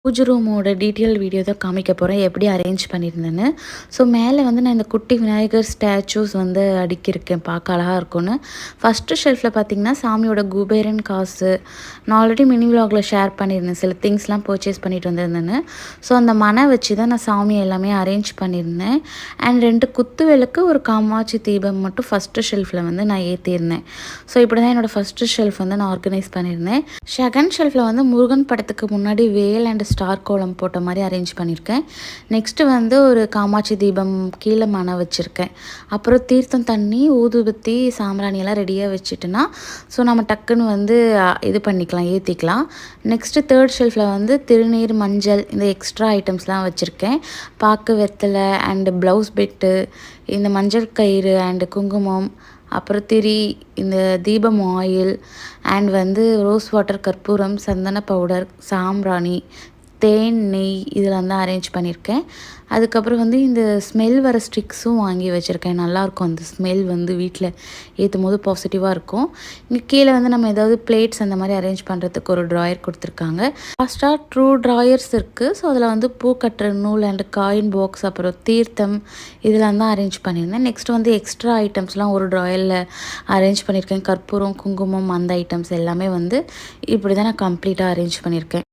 பூஜை ரூமோட detail video தான் காமிக்க போகிறேன் எப்படி அரேஞ்ச் பண்ணியிருந்தேன்னு. ஸோ மேலே வந்து நான் இந்த குட்டி விநாயகர் ஸ்டாச்சூஸ் வந்து அடுக்கியிருக்கேன் பார்க்க அழகாக இருக்கும்னு. ஃபஸ்ட்டு ஷெல்ஃபில் பார்த்தீங்கன்னா சாமியோட குபேரன் காசு நான் ஆல்ரெடி மினி விலாகில் ஷேர் பண்ணியிருந்தேன் சில திங்ஸ்லாம் பர்ச்சேஸ் பண்ணிட்டு வந்திருந்தேன்னு. ஸோ அந்த மனை வச்சு தான் நான் சாமியை எல்லாமே அரேஞ்ச் பண்ணியிருந்தேன். அண்ட் 2 குத்து விளக்கு ஒரு காமாட்சி தீபம் மட்டும் ஃபஸ்ட்டு ஷெல்ஃபில் வந்து நான் ஏற்றியிருந்தேன். ஸோ இப்படி தான் என்னோடய ஃபஸ்ட்டு ஷெல்ஃப் வந்து நான் ஆர்கனைஸ் பண்ணியிருந்தேன். செகண்ட் ஷெல்ஃபில் வந்து முருகன் படத்துக்கு முன்னாடி வேல் அண்ட் ஸ்டார் கோலம் போட்ட மாதிரி அரேஞ்ச் பண்ணியிருக்கேன். நெக்ஸ்ட்டு வந்து ஒரு காமாட்சி தீபம் கீழே மனை வச்சுருக்கேன். அப்புறம் தீர்த்தம் தண்ணி ஊதுபத்தி சாம்பிராணியெல்லாம் ரெடியாக வச்சுட்டுனா ஸோ நம்ம டக்குன்னு வந்து இது பண்ணிக்கலாம் ஏற்றிக்கலாம். நெக்ஸ்ட்டு தேர்ட் ஷெல்ஃபில் வந்து திருநீர் மஞ்சள் இந்த எக்ஸ்ட்ரா ஐட்டம்ஸ்லாம் வச்சுருக்கேன். பாக்கு வெத்தலை அண்டு ப்ளவுஸ் பெட்டு இந்த மஞ்சள் கயிறு அண்டு குங்குமம் அப்புறம் திரி இந்த தீபம் ஆயில் அண்ட் வந்து ரோஸ் வாட்டர் கற்பூரம் சந்தன பவுடர் சாம்பிராணி தேன் நெய் இதெல்லாம் தான் அரேஞ்ச் பண்ணியிருக்கேன். அதுக்கப்புறம் வந்து இந்த ஸ்மெல் வர ஸ்டிக்ஸும் வாங்கி வச்சுருக்கேன். நல்லாயிருக்கும் அந்த ஸ்மெல் வந்து வீட்டில் ஏற்றும் போது பாசிட்டிவாக இருக்கும். இங்கே கீழே வந்து நம்ம ஏதாவது பிளேட்ஸ் அந்த மாதிரி அரேஞ்ச் பண்ணுறதுக்கு ஒரு ட்ராயர் கொடுத்துருக்காங்க. லாஸ்ட்டாக ட்ரூ ட்ராயர்ஸ் இருக்குது. ஸோ அதில் வந்து பூ கட்டுற நூல் அண்ட் காயின் பாக்ஸ் அப்புறம் தீர்த்தம் இதெல்லாம் தான் அரேஞ்ச் பண்ணியிருந்தேன். நெக்ஸ்ட் வந்து எக்ஸ்ட்ரா ஐட்டம்ஸ்லாம் ஒரு ட்ராயரில் அரேஞ்ச் பண்ணியிருக்கேன். கற்பூரம் குங்குமம் அந்த ஐட்டம்ஸ் எல்லாமே வந்து இப்படி தான் நான் கம்ப்ளீட்டாக அரேஞ்ச் பண்ணியிருக்கேன்.